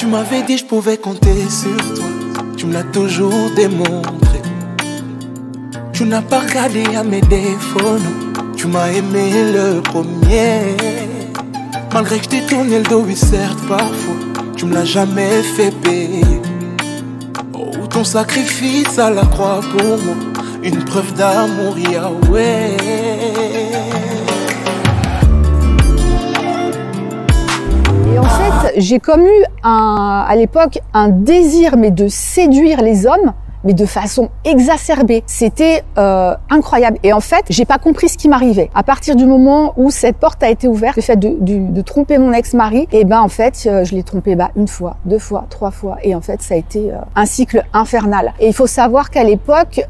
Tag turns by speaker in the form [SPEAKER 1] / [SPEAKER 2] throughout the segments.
[SPEAKER 1] Tu m'avais dit je pouvais compter sur toi, tu me l'as toujours démontré. Tu n'as pas regardé à mes défauts, non, tu m'as aimé le premier. Malgré que je t'ai tourné le dos, oui certes parfois, tu me l'as jamais fait payer. Oh, ton sacrifice à la croix pour moi, une preuve d'amour, Yahweh.
[SPEAKER 2] Et en fait, j'ai comme eu à l'époque un désir mais de séduire les hommes, mais de façon exacerbée. C'était incroyable. Et en fait, j'ai pas compris ce qui m'arrivait. À partir du moment où cette porte a été ouverte, le fait de tromper mon ex-mari, et ben en fait, je l'ai trompé une fois, 2 fois, 3 fois. Et en fait, ça a été un cycle infernal. Et il faut savoir qu'à l'époque,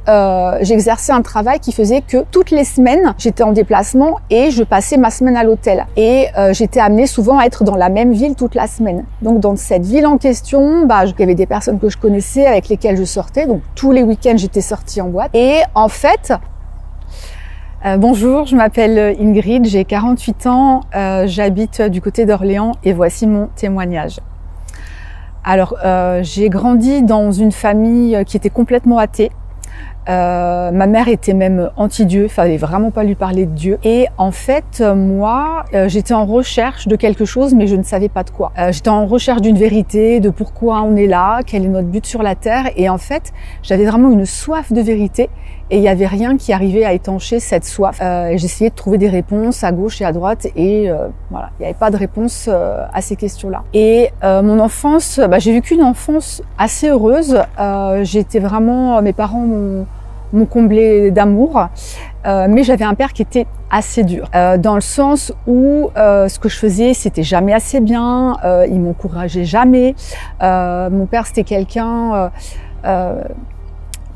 [SPEAKER 2] j'exerçais un travail qui faisait que toutes les semaines, j'étais en déplacement et je passais ma semaine à l'hôtel. Et j'étais amenée souvent à être dans la même ville toute la semaine. Donc dans cette ville en question, il y avait des personnes que je connaissais, avec lesquelles je sortais. Donc tous les week-ends, j'étais sortie en boîte. Et en fait, bonjour, je m'appelle Ingrid, j'ai 48 ans, j'habite du côté d'Orléans et voici mon témoignage. Alors, j'ai grandi dans une famille qui était complètement athée. Ma mère était même anti-Dieu, il fallait vraiment pas lui parler de Dieu. Et en fait, moi, j'étais en recherche de quelque chose, mais je ne savais pas de quoi. J'étais en recherche d'une vérité, de pourquoi on est là, quel est notre but sur la terre. Et en fait, j'avais vraiment une soif de vérité. Et il n'y avait rien qui arrivait à étancher cette soif. J'essayais de trouver des réponses à gauche et à droite et voilà, il n'y avait pas de réponse à ces questions-là. Et mon enfance, j'ai vécu une enfance assez heureuse. J'étais vraiment, mes parents m'ont comblé d'amour, mais j'avais un père qui était assez dur, dans le sens où ce que je faisais, c'était jamais assez bien, il m'encourageait jamais. Mon père, c'était quelqu'un...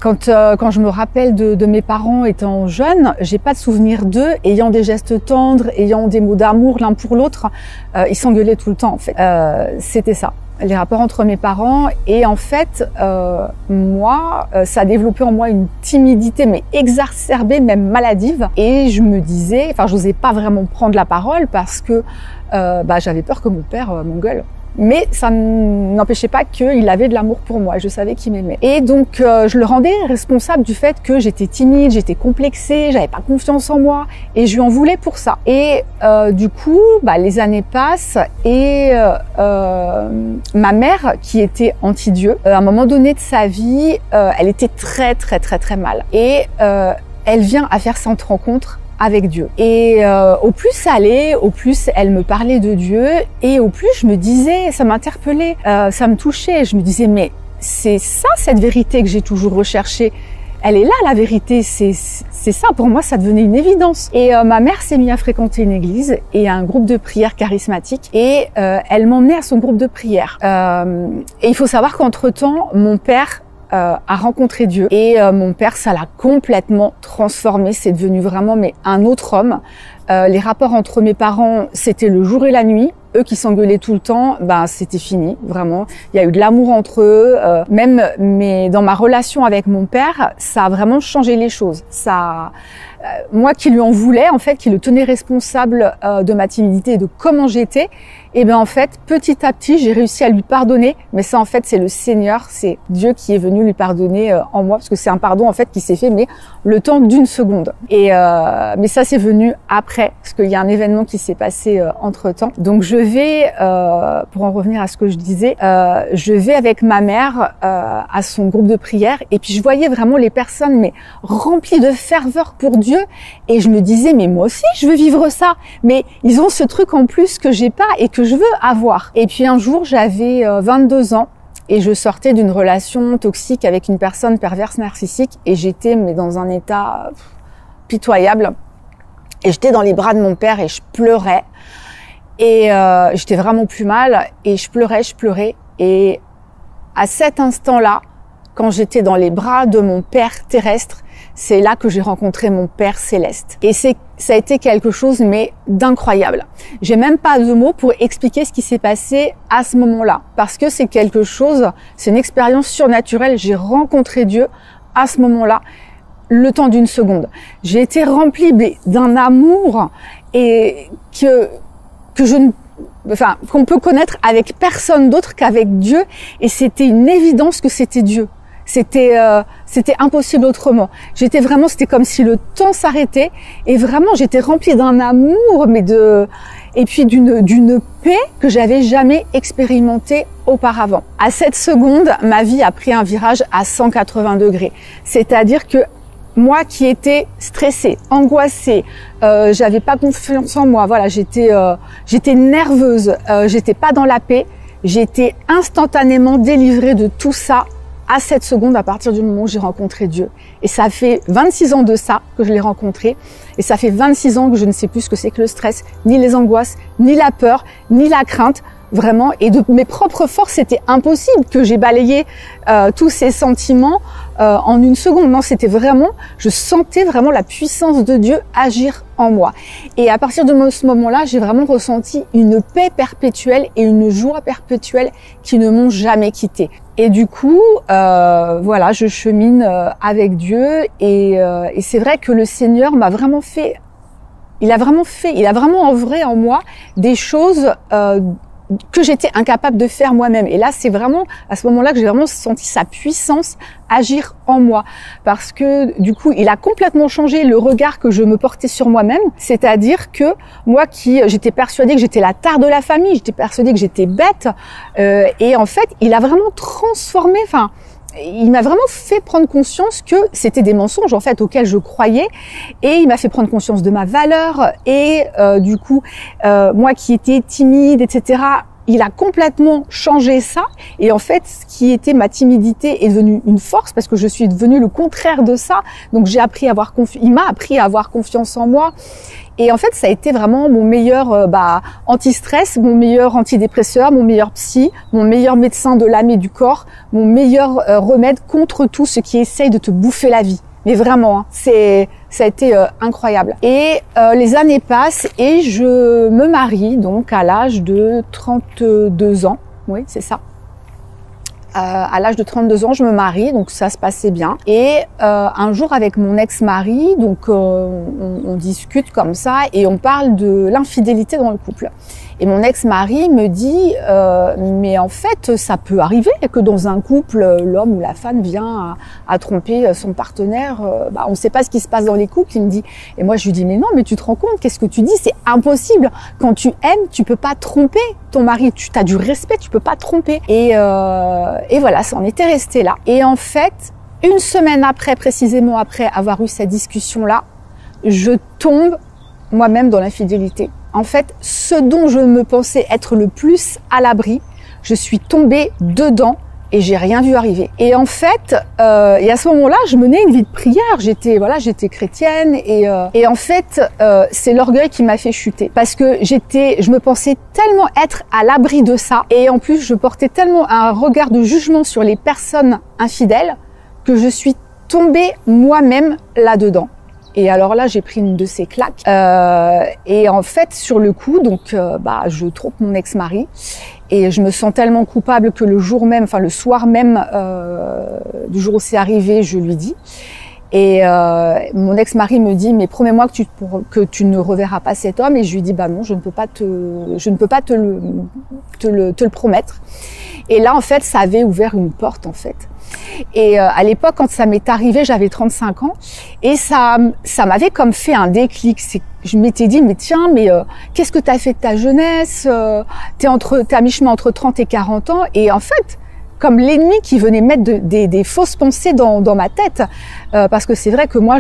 [SPEAKER 2] Quand je me rappelle de mes parents étant jeunes, j'ai pas de souvenir d'eux ayant des gestes tendres, ayant des mots d'amour l'un pour l'autre. Ils s'engueulaient tout le temps en fait. C'était ça, les rapports entre mes parents. Et en fait, moi, ça a développé en moi une timidité, mais exacerbée, même maladive. Et je me disais, j'osais pas vraiment prendre la parole parce que j'avais peur que mon père m'engueule. Mais ça n'empêchait pas qu'il avait de l'amour pour moi, je savais qu'il m'aimait. Et donc, je le rendais responsable du fait que j'étais timide, j'étais complexée, j'avais pas confiance en moi, et je lui en voulais pour ça. Et du coup, les années passent, et ma mère, qui était anti-Dieu, à un moment donné de sa vie, elle était très, très, très, très mal. Et elle vient à faire cette rencontre avec Dieu. Et au plus ça allait, au plus elle me parlait de Dieu, et au plus je me disais, ça m'interpellait, ça me touchait. Je me disais, mais c'est ça cette vérité que j'ai toujours recherchée. Elle est là, la vérité, c'est ça. Pour moi, ça devenait une évidence. Et ma mère s'est mise à fréquenter une église et un groupe de prière charismatique. Et elle m'emmenait à son groupe de prière. Et il faut savoir qu'entre-temps, mon père a rencontré Dieu. Et mon père, ça l'a complètement transformé. C'est devenu vraiment un autre homme. Les rapports entre mes parents, c'était le jour et la nuit. Eux qui s'engueulaient tout le temps, c'était fini, vraiment. Il y a eu de l'amour entre eux. Mais dans ma relation avec mon père, ça a vraiment changé les choses. Moi qui lui en voulais, en fait, qui le tenais responsable de ma timidité et de comment j'étais, et en fait, petit à petit, j'ai réussi à lui pardonner. Mais ça, en fait, c'est le Seigneur, c'est Dieu qui est venu lui pardonner en moi, parce que c'est un pardon, en fait, qui s'est fait, mais le temps d'une seconde. Et mais ça, c'est venu après, parce qu'il y a un événement qui s'est passé entre-temps. Donc, je vais, pour en revenir à ce que je disais, je vais avec ma mère à son groupe de prière, et puis je voyais vraiment les personnes, mais remplies de ferveur pour Dieu, et je me disais, mais moi aussi, je veux vivre ça. Mais ils ont ce truc en plus que j'ai pas et que je veux avoir. Et puis un jour, j'avais 22 ans et je sortais d'une relation toxique avec une personne perverse narcissique, et j'étais dans un état pitoyable. Et j'étais dans les bras de mon père et je pleurais. Et j'étais vraiment plus mal et je pleurais. Et à cet instant-là, quand j'étais dans les bras de mon père terrestre, c'est là que j'ai rencontré mon Père céleste. Et ça a été quelque chose, mais d'incroyable. J'ai même pas de mots pour expliquer ce qui s'est passé à ce moment-là. Parce que c'est quelque chose, c'est une expérience surnaturelle. J'ai rencontré Dieu à ce moment-là, le temps d'une seconde. J'ai été remplie d'un amour et que je enfin, qu'on peut connaître avec personne d'autre qu'avec Dieu. Et c'était une évidence que c'était Dieu. C'était impossible autrement. C'était comme si le temps s'arrêtait et vraiment j'étais remplie d'un amour, et puis d'une paix que j'avais jamais expérimentée auparavant. À cette seconde, ma vie a pris un virage à 180 degrés. C'est-à-dire que moi qui étais stressée, angoissée, j'avais pas confiance en moi, voilà, j'étais nerveuse, j'étais pas dans la paix, j'étais instantanément délivrée de tout ça à cette seconde à partir du moment où j'ai rencontré Dieu. Et ça fait 26 ans de ça que je l'ai rencontré. Et ça fait 26 ans que je ne sais plus ce que c'est que le stress, ni les angoisses, ni la peur, ni la crainte. Vraiment. Et de mes propres forces, c'était impossible que j'ai balayé tous ces sentiments en une seconde. Non, c'était vraiment, je sentais vraiment la puissance de Dieu agir en moi. Et à partir de ce moment-là, j'ai vraiment ressenti une paix perpétuelle et une joie perpétuelle qui ne m'ont jamais quittée. Et du coup, voilà, je chemine avec Dieu et c'est vrai que le Seigneur m'a vraiment fait, il a vraiment œuvré en moi des choses que j'étais incapable de faire moi-même. Et là, c'est vraiment à ce moment-là que j'ai vraiment senti sa puissance agir en moi. Parce que du coup, il a complètement changé le regard que je me portais sur moi-même. C'est-à-dire que moi j'étais persuadée que j'étais la tare de la famille, j'étais persuadée que j'étais bête. Et en fait, il a vraiment transformé, il m'a vraiment fait prendre conscience que c'était des mensonges en fait auxquels je croyais, et il m'a fait prendre conscience de ma valeur et du coup moi qui étais timide, etc. Il a complètement changé ça, et en fait ce qui était ma timidité est devenu une force parce que je suis devenue le contraire de ça. Donc il m'a appris à avoir confiance en moi. Et en fait, ça a été vraiment mon meilleur anti-stress, mon meilleur antidépresseur, mon meilleur psy, mon meilleur médecin de l'âme et du corps, mon meilleur remède contre tout ce qui essaye de te bouffer la vie. Mais vraiment, hein, ça a été incroyable. Et les années passent et je me marie donc à l'âge de 32 ans. Oui, c'est ça. À l'âge de 32 ans, je me marie, donc ça se passait bien. Et un jour, avec mon ex-mari, donc on discute comme ça et on parle de l'infidélité dans le couple. Et mon ex-mari me dit mais en fait, ça peut arriver que dans un couple, l'homme ou la femme vient à tromper son partenaire. On ne sait pas ce qui se passe dans les couples. Il me dit, et moi je lui dis mais non, mais tu te rends compte, qu'est-ce que tu dis? C'est impossible. Quand tu aimes, tu peux pas tromper ton mari. Tu as du respect, tu peux pas tromper. Et voilà, ça en était resté là. Et en fait, une semaine après, précisément après avoir eu cette discussion-là, je tombe moi-même dans l'infidélité. En fait, ce dont je me pensais être le plus à l'abri, je suis tombée dedans et j'ai rien vu arriver. Et en fait, et à ce moment-là, je menais une vie de prière. J'étais chrétienne et en fait, c'est l'orgueil qui m'a fait chuter parce que je me pensais tellement être à l'abri de ça, et en plus, je portais tellement un regard de jugement sur les personnes infidèles que je suis tombée moi-même là-dedans. Et alors là, j'ai pris une de ces claques. Et en fait, sur le coup, donc, je trompe mon ex-mari. Et je me sens tellement coupable que le soir même du jour où c'est arrivé, je lui dis. Et mon ex-mari me dit, mais promets-moi que tu ne reverras pas cet homme. Et je lui dis, non, je ne peux pas te le promettre. Et là, en fait, ça avait ouvert une porte, en fait. Et à l'époque, quand ça m'est arrivé, j'avais 35 ans et ça m'avait comme fait un déclic. Je m'étais dit, mais tiens, qu'est-ce que tu as fait de ta jeunesse? T'es à mi-chemin entre 30 et 40 ans. Et en fait, comme l'ennemi qui venait mettre des fausses pensées dans ma tête, parce que c'est vrai que moi,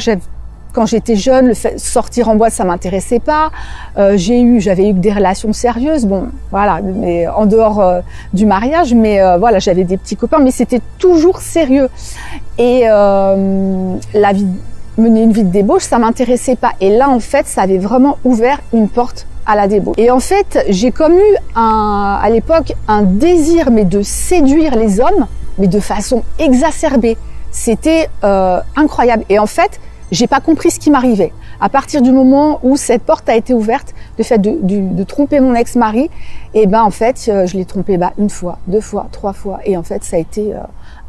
[SPEAKER 2] quand j'étais jeune, le fait de sortir en boîte, ça m'intéressait pas. J'avais eu des relations sérieuses, mais en dehors du mariage, mais j'avais des petits copains, mais c'était toujours sérieux. Et mener une vie de débauche, ça m'intéressait pas. Et là, en fait, ça avait vraiment ouvert une porte à la débauche. Et en fait, j'ai comme eu à l'époque un désir, mais de séduire les hommes, mais de façon exacerbée. C'était incroyable. Et en fait, j'ai pas compris ce qui m'arrivait. À partir du moment où cette porte a été ouverte, le fait de tromper mon ex-mari, en fait, je l'ai trompé une fois, 2 fois, 3 fois. Et en fait, ça a été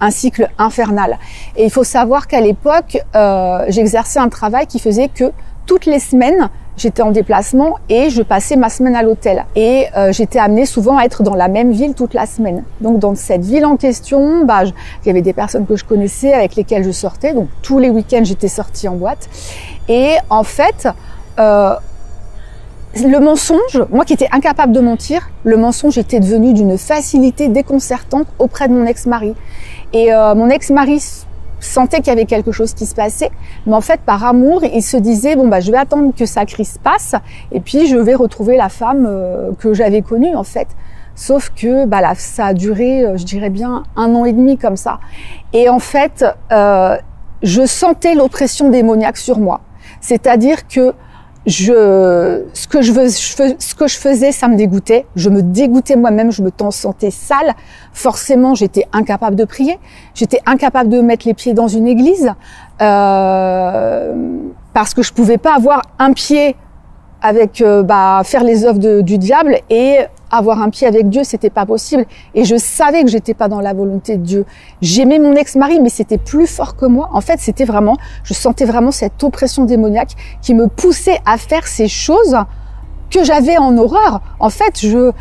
[SPEAKER 2] un cycle infernal. Et il faut savoir qu'à l'époque, j'exerçais un travail qui faisait que toutes les semaines, j'étais en déplacement et je passais ma semaine à l'hôtel. Et j'étais amenée souvent à être dans la même ville toute la semaine. Donc dans cette ville en question, il y avait des personnes que je connaissais, avec lesquelles je sortais. Donc tous les week-ends, j'étais sortie en boîte. Et en fait, le mensonge, moi qui étais incapable de mentir, le mensonge était devenu d'une facilité déconcertante auprès de mon ex-mari. Et mon ex-mari sentait qu'il y avait quelque chose qui se passait, mais en fait par amour il se disait bon je vais attendre que sa crise passe et puis je vais retrouver la femme que j'avais connue en fait. Sauf que ça a duré je dirais bien 1 an et demi comme ça. Et en fait je sentais l'oppression démoniaque sur moi, c'est-à-dire que ce que je faisais, ça me dégoûtait. Je me dégoûtais moi-même, je me sentais sale. Forcément, j'étais incapable de prier. J'étais incapable de mettre les pieds dans une église parce que je pouvais pas avoir un pied avec faire les œuvres du diable et avoir un pied avec Dieu, c'était pas possible. Et je savais que j'étais pas dans la volonté de Dieu. J'aimais mon ex-mari, mais c'était plus fort que moi. En fait, je sentais vraiment cette oppression démoniaque qui me poussait à faire ces choses que j'avais en horreur. En fait, je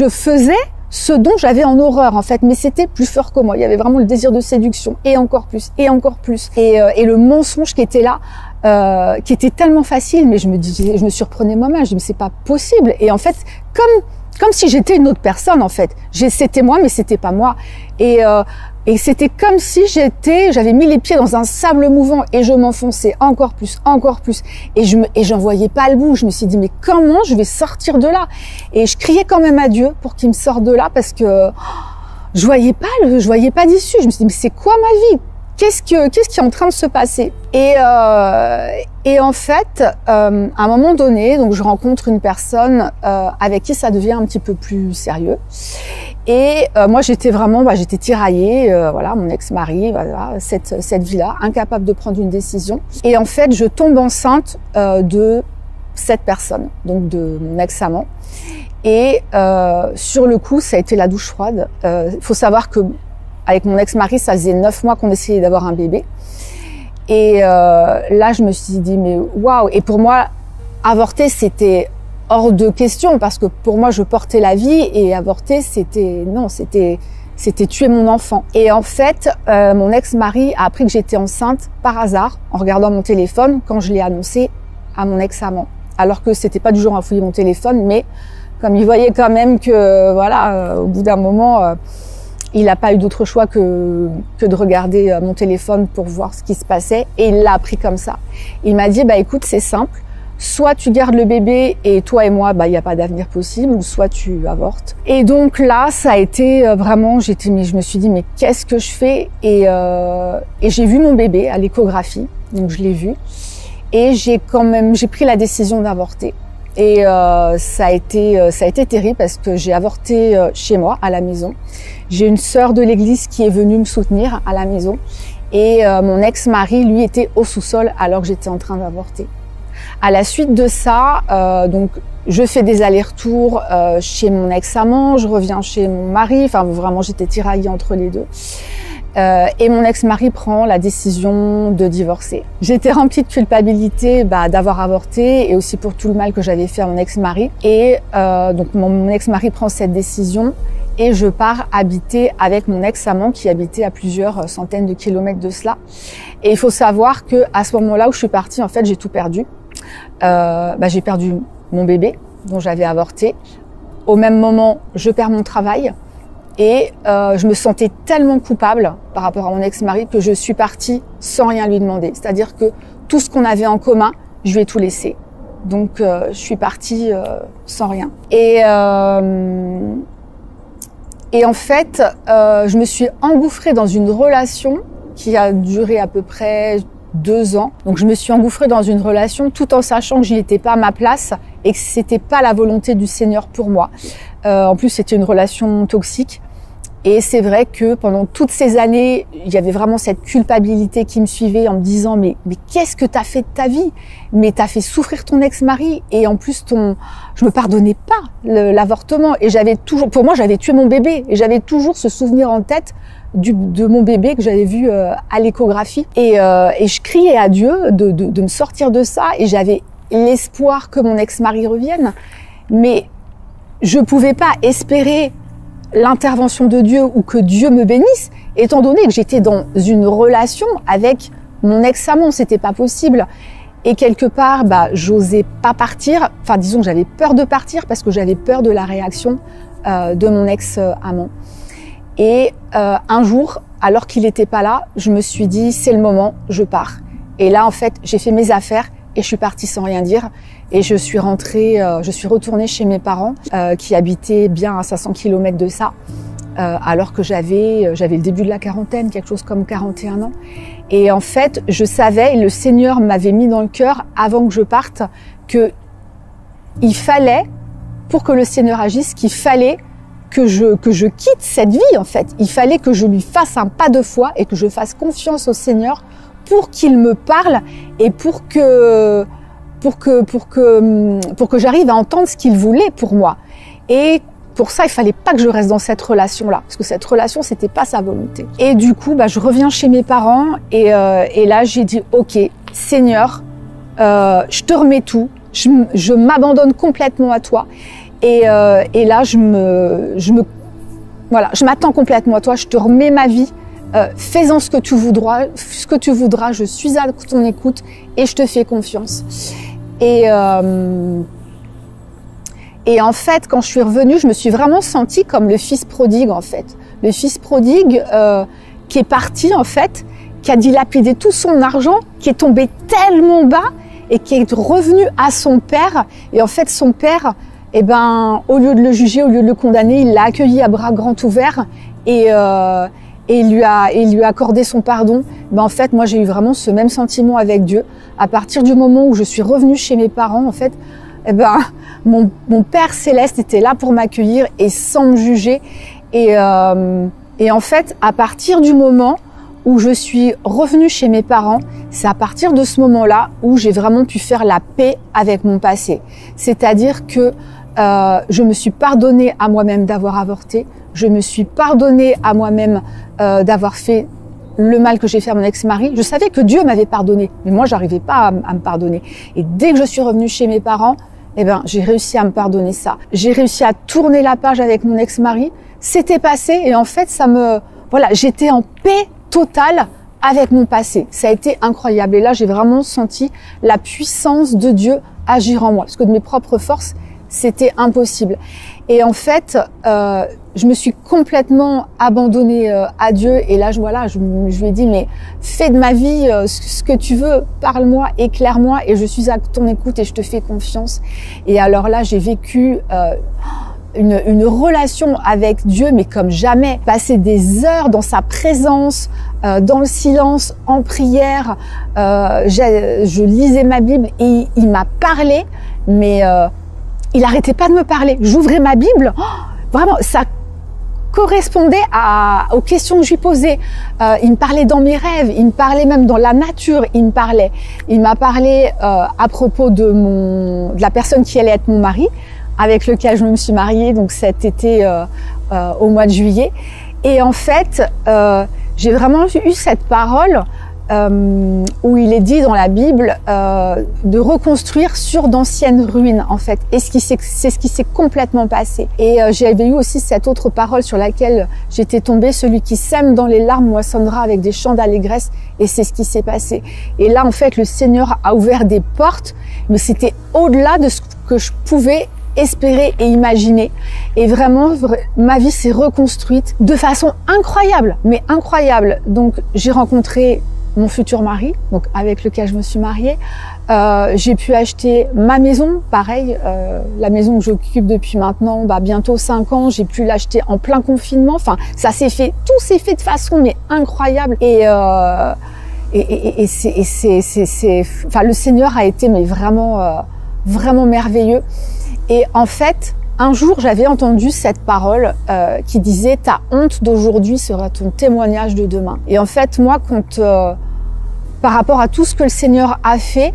[SPEAKER 2] faisais ce dont j'avais en horreur, en fait, mais c'était plus fort que moi. Il y avait vraiment le désir de séduction, et encore plus, et encore plus. Et le mensonge qui était là, qui était tellement facile, mais je me surprenais moi-même. Je me disais, mais c'est pas possible. Et en fait, comme si j'étais une autre personne, en fait. C'était moi, mais c'était pas moi. Et c'était comme si j'avais mis les pieds dans un sable mouvant et je m'enfonçais encore plus. Et j'en voyais pas le bout. Je me suis dit, mais comment je vais sortir de là? Et je criais quand même à Dieu pour qu'il me sorte de là parce que je voyais pas d'issue. Je me suis dit, mais c'est quoi ma vie? Qu'est-ce qui est en train de se passer? Et en fait, à un moment donné, donc je rencontre une personne avec qui ça devient un petit peu plus sérieux. Et moi, j'étais tiraillée. Mon ex-mari, cette vie-là, incapable de prendre une décision. Et en fait, je tombe enceinte de cette personne, donc de mon ex-amant. Et sur le coup, ça a été la douche froide. Faut savoir que avec mon ex-mari, ça faisait 9 mois qu'on essayait d'avoir un bébé. Et là, je me suis dit, mais waouh! Et pour moi, avorter, c'était hors de question parce que pour moi, je portais la vie et avorter, c'était tuer mon enfant. Et en fait, mon ex-mari a appris que j'étais enceinte par hasard en regardant mon téléphone quand je l'ai annoncé à mon ex-amant. Alors que c'était pas du genre à fouiller mon téléphone, mais comme il voyait quand même que, au bout d'un moment, il n'a pas eu d'autre choix que de regarder mon téléphone pour voir ce qui se passait et il l'a appris comme ça. Il m'a dit, écoute, c'est simple, soit tu gardes le bébé et toi et moi, il n'y a pas d'avenir possible, ou soit tu avortes. Et donc là, ça a été vraiment, je me suis dit, mais qu'est-ce que je fais? Et j'ai vu mon bébé à l'échographie, donc je l'ai vu, et j'ai pris la décision d'avorter. Et ça a été terrible parce que j'ai avorté chez moi, à la maison. J'ai une sœur de l'église qui est venue me soutenir à la maison. Et mon ex-mari, lui, était au sous-sol alors que j'étais en train d'avorter. À la suite de ça, donc je fais des allers-retours chez mon ex-amant, je reviens chez mon mari. Enfin, vraiment, j'étais tiraillée entre les deux. Et mon ex-mari prend la décision de divorcer. J'étais remplie de culpabilité d'avoir avorté et aussi pour tout le mal que j'avais fait à mon ex-mari. Et donc mon ex-mari prend cette décision et je pars habiter avec mon ex-amant qui habitait à plusieurs centaines de kilomètres de cela. Et il faut savoir que à ce moment-là où je suis partie, en fait, j'ai tout perdu. J'ai perdu mon bébé dont j'avais avorté. Au même moment, je perds mon travail. Et je me sentais tellement coupable par rapport à mon ex-mari que je suis partie sans rien lui demander. C'est-à-dire que tout ce qu'on avait en commun, je lui ai tout laissé. Donc je suis partie sans rien. Et en fait, je me suis engouffrée dans une relation qui a duré à peu près 2 ans. Donc je me suis engouffrée dans une relation tout en sachant que j'y étais pas à ma place et que c'était pas la volonté du Seigneur pour moi. En plus, c'était une relation toxique. Et c'est vrai que pendant toutes ces années, il y avait vraiment cette culpabilité qui me suivait en me disant mais qu'est-ce que t'as fait de ta vie? Mais t'as fait souffrir ton ex-mari et en plus je me pardonnais pas l'avortement et pour moi j'avais tué mon bébé et j'avais toujours ce souvenir en tête de mon bébé que j'avais vu à l'échographie et je criais à Dieu de me sortir de ça et j'avais l'espoir que mon ex-mari revienne, mais je pouvais pas espérer l'intervention de Dieu ou que Dieu me bénisse, étant donné que j'étais dans une relation avec mon ex-amant, c'était pas possible. Et quelque part, j'osais pas partir. Enfin, disons que j'avais peur de partir parce que j'avais peur de la réaction de mon ex-amant. Et un jour, alors qu'il n'était pas là, je me suis dit, c'est le moment, je pars. Et là, en fait, j'ai fait mes affaires et je suis partie sans rien dire. Et je suis retournée chez mes parents qui habitaient bien à 500 km de ça, alors que j'avais le début de la quarantaine, quelque chose comme 41 ans. Et en fait, je savais, et le Seigneur m'avait mis dans le cœur, avant que je parte, que il fallait, pour que le Seigneur agisse, qu'il fallait que je quitte cette vie, en fait. Il fallait que je lui fasse un pas de foi et que je fasse confiance au Seigneur pour qu'il me parle et pour que j'arrive à entendre ce qu'il voulait pour moi. Et pour ça, il fallait pas que je reste dans cette relation-là, parce que cette relation, c'était pas sa volonté. Et du coup, je reviens chez mes parents et là, j'ai dit, OK, Seigneur, je te remets tout, je m'abandonne complètement à toi. Et là, je m'attends complètement à toi, je te remets ma vie. Fais-en ce que tu voudras, je suis à ton écoute et je te fais confiance. Et en fait, quand je suis revenue, je me suis vraiment sentie comme le fils prodigue, en fait. Le fils prodigue qui est parti, en fait, qui a dilapidé tout son argent, qui est tombé tellement bas et qui est revenu à son père. Et en fait, son père, au lieu de le juger, au lieu de le condamner, il l'a accueilli à bras grands ouverts et il lui a accordé son pardon. En fait, moi, j'ai eu vraiment ce même sentiment avec Dieu. À partir du moment où je suis revenue chez mes parents, en fait, mon Père Céleste était là pour m'accueillir et sans me juger. Et en fait, à partir du moment où je suis revenue chez mes parents, c'est à partir de ce moment-là où j'ai vraiment pu faire la paix avec mon passé. C'est-à-dire que je me suis pardonnée à moi-même d'avoir avorté. Je me suis pardonnée à moi-même d'avoir fait le mal que j'ai fait à mon ex-mari. Je savais que Dieu m'avait pardonné, mais moi, j'arrivais pas à me pardonner. Et dès que je suis revenue chez mes parents, j'ai réussi à me pardonner ça. J'ai réussi à tourner la page avec mon ex-mari. C'était passé et en fait, j'étais en paix totale avec mon passé. Ça a été incroyable. Et là, j'ai vraiment senti la puissance de Dieu agir en moi. Parce que de mes propres forces, c'était impossible. Et en fait, je me suis complètement abandonnée à Dieu. Et là, je lui ai dit, mais fais de ma vie ce que tu veux, parle-moi, éclaire-moi, et je suis à ton écoute et je te fais confiance. Et alors là, j'ai vécu une relation avec Dieu, mais comme jamais. Passer des heures dans sa présence, dans le silence, en prière. Je lisais ma Bible et il m'a parlé, mais il arrêtait pas de me parler. J'ouvrais ma Bible, vraiment, ça correspondait aux questions que je lui posais. Il me parlait dans mes rêves, il me parlait même dans la nature, il m'a parlé à propos de la personne qui allait être mon mari, avec lequel je me suis mariée donc cet été au mois de juillet. Et en fait, j'ai vraiment eu cette parole où il est dit dans la Bible de reconstruire sur d'anciennes ruines, en fait. Et c'est ce qui s'est complètement passé. Et j'avais eu aussi cette autre parole sur laquelle j'étais tombée: celui qui sème dans les larmes moissonnera avec des chants d'allégresse. Et c'est ce qui s'est passé. Et là, en fait, le Seigneur a ouvert des portes, mais c'était au-delà de ce que je pouvais espérer et imaginer. Et vraiment, ma vie s'est reconstruite de façon incroyable, mais incroyable. Donc, j'ai rencontré mon futur mari, donc avec lequel je me suis mariée. J'ai pu acheter ma maison, pareil, la maison que j'occupe depuis maintenant bientôt 5 ans. J'ai pu l'acheter en plein confinement. Enfin, tout s'est fait de façon mais incroyable. Et le Seigneur a été vraiment merveilleux. Et en fait, un jour, j'avais entendu cette parole qui disait « Ta honte d'aujourd'hui sera ton témoignage de demain ». Et en fait, moi, par rapport à tout ce que le Seigneur a fait,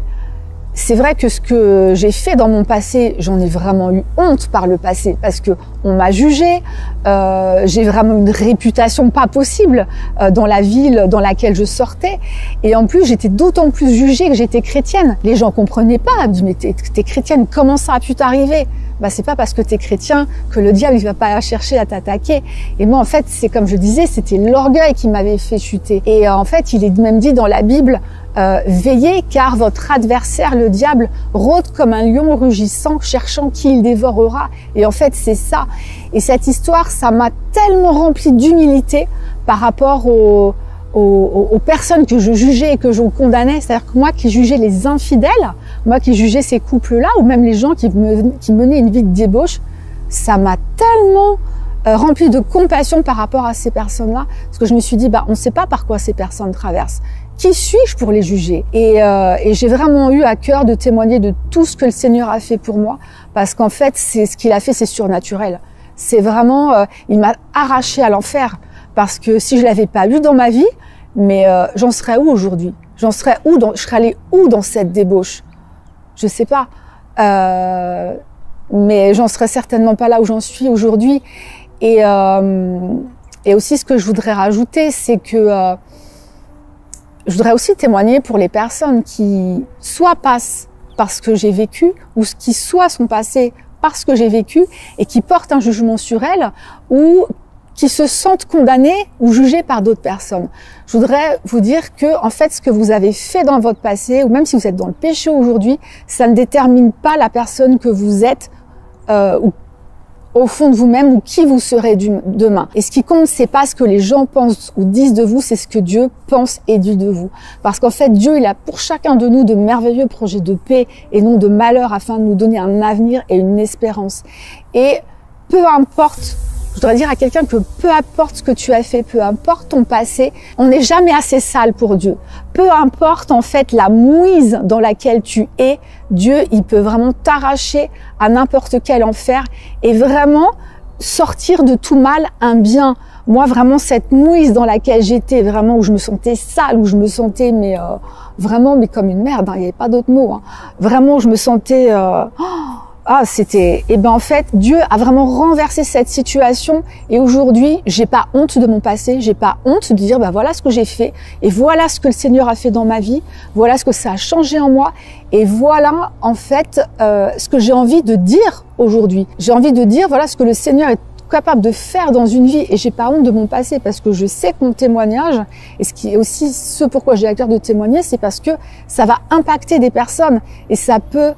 [SPEAKER 2] c'est vrai que ce que j'ai fait dans mon passé, j'en ai vraiment eu honte par le passé, parce que on m'a jugée, j'ai vraiment une réputation pas possible dans la ville dans laquelle je sortais. Et en plus, j'étais d'autant plus jugée que j'étais chrétienne. Les gens comprenaient pas, ils me disaient, mais t'es chrétienne, comment ça a pu t'arriver? Bah, c'est pas parce que t'es chrétien que le diable il va pas chercher à t'attaquer. Et moi, en fait, c'est comme je disais, c'était l'orgueil qui m'avait fait chuter. Et en fait, il est même dit dans la Bible, veillez car votre adversaire, le diable, rôde comme un lion rugissant, cherchant qui il dévorera. Et en fait, c'est ça. Et cette histoire, ça m'a tellement rempli d'humilité par rapport aux personnes que je jugeais et que je condamnais. C'est-à-dire que moi qui jugeais les infidèles, moi qui jugeais ces couples-là, ou même les gens qui menaient une vie de débauche, ça m'a tellement rempli de compassion par rapport à ces personnes-là, parce que je me suis dit, bah, on ne sait pas par quoi ces personnes traversent. Qui suis-je pour les juger? Et j'ai vraiment eu à cœur de témoigner de tout ce que le Seigneur a fait pour moi, parce qu'en fait, c'est ce qu'il a fait, c'est surnaturel. C'est vraiment, il m'a arraché à l'enfer, parce que si je l'avais pas eu dans ma vie, mais j'en serais où aujourd'hui? Je serais allée où dans cette débauche? Je sais pas. Mais j'en serais certainement pas là où j'en suis aujourd'hui. Et aussi, ce que je voudrais rajouter, c'est que je voudrais aussi témoigner pour les personnes qui soit passent parce que j'ai vécu, ou qui soit sont passées parce que j'ai vécu et qui portent un jugement sur elles, ou qui se sentent condamnées ou jugées par d'autres personnes. Je voudrais vous dire que, en fait, ce que vous avez fait dans votre passé, ou même si vous êtes dans le péché aujourd'hui, ça ne détermine pas la personne que vous êtes, ou au fond de vous-même, ou qui vous serez demain. Et ce qui compte, c'est pas ce que les gens pensent ou disent de vous, c'est ce que Dieu pense et dit de vous. Parce qu'en fait, Dieu, il a pour chacun de nous de merveilleux projets de paix et non de malheur, afin de nous donner un avenir et une espérance. Et peu importe, je voudrais dire à quelqu'un que peu importe ce que tu as fait, peu importe ton passé, on n'est jamais assez sale pour Dieu. Peu importe en fait la mouise dans laquelle tu es, Dieu, il peut vraiment t'arracher à n'importe quel enfer et vraiment sortir de tout mal un bien. Moi, vraiment, cette mouise dans laquelle j'étais, vraiment, où je me sentais sale, où je me sentais vraiment comme une merde, hein, il n'y avait pas d'autre mot. Hein. Vraiment, je me sentais... et ben en fait, Dieu a vraiment renversé cette situation et aujourd'hui, j'ai pas honte de mon passé, j'ai pas honte de dire, bah voilà ce que j'ai fait et voilà ce que le Seigneur a fait dans ma vie, voilà ce que ça a changé en moi et voilà en fait ce que j'ai envie de dire aujourd'hui. J'ai envie de dire, voilà ce que le Seigneur est capable de faire dans une vie et j'ai pas honte de mon passé parce que je sais que mon témoignage et ce qui est aussi ce pourquoi j'ai à cœur de témoigner, c'est parce que ça va impacter des personnes et ça peut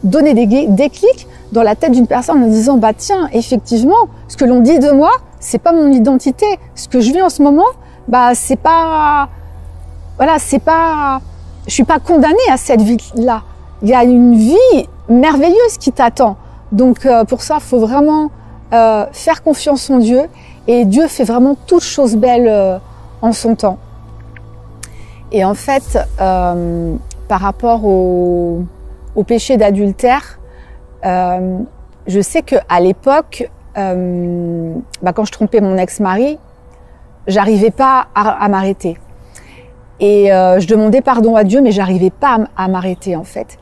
[SPEAKER 2] donner des déclics dans la tête d'une personne en disant bah tiens effectivement ce que l'on dit de moi c'est pas mon identité, ce que je vis en ce moment bah c'est pas voilà c'est pas je suis pas condamnée à cette vie là, il y a une vie merveilleuse qui t'attend donc pour ça faut vraiment faire confiance en Dieu et Dieu fait vraiment toutes choses belles en son temps. Et en fait par rapport au péché d'adultère, je sais que à l'époque, quand je trompais mon ex-mari, j'arrivais pas à m'arrêter. Et je demandais pardon à Dieu, mais j'arrivais pas à m'arrêter en fait.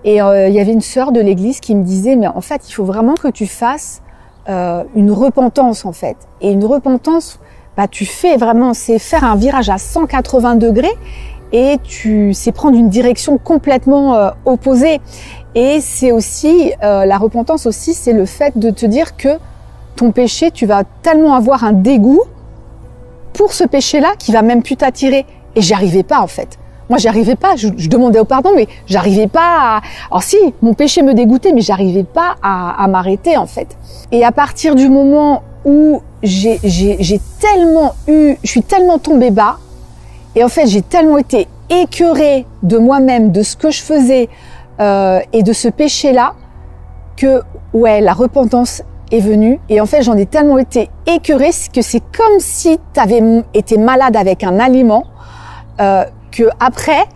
[SPEAKER 2] Et il y avait une sœur de l'église qui me disait, mais en fait, il faut vraiment que tu fasses une repentance en fait. Et une repentance, tu fais vraiment, c'est faire un virage à 180 degrés. Et c'est prendre une direction complètement opposée. Et c'est aussi, la repentance aussi, c'est le fait de te dire que ton péché, tu vas tellement avoir un dégoût pour ce péché-là qui va même plus t'attirer. Et j'y arrivais pas en fait. Moi, j'y arrivais pas. Je demandais au pardon, mais j'arrivais pas à... Alors si, mon péché me dégoûtait, mais j'arrivais pas à m'arrêter en fait. Et à partir du moment où je suis tellement tombée bas, et en fait, j'ai tellement été écœurée de moi-même, de ce que je faisais et de ce péché-là, que ouais, la repentance est venue. Et en fait, j'en ai tellement été écœurée que c'est comme si tu avais été malade avec un aliment, que après,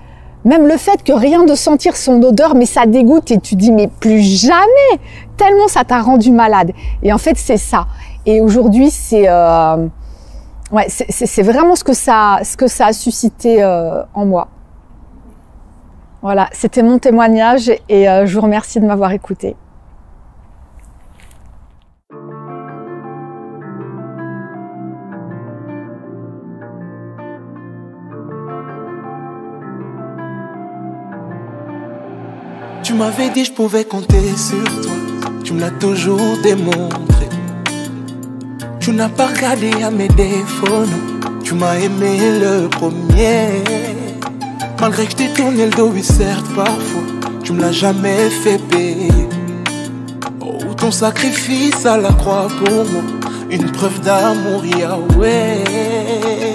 [SPEAKER 2] même le fait que rien de sentir son odeur, mais ça dégoûte et tu dis mais plus jamais, tellement ça t'a rendu malade. Et en fait, c'est ça. Et aujourd'hui, c'est vraiment ce que ça a suscité en moi. Voilà, c'était mon témoignage et je vous remercie de m'avoir écouté.
[SPEAKER 1] Tu m'avais dit je pouvais compter sur toi, tu me l'as toujours démontré. Tu n'as pas regardé à mes défauts, non, tu m'as aimé le premier. Malgré que je t'ai tourné le dos, oui certes parfois, tu me l'as jamais fait payer. Oh, ton sacrifice à la croix pour moi, une preuve d'amour, Yahweh.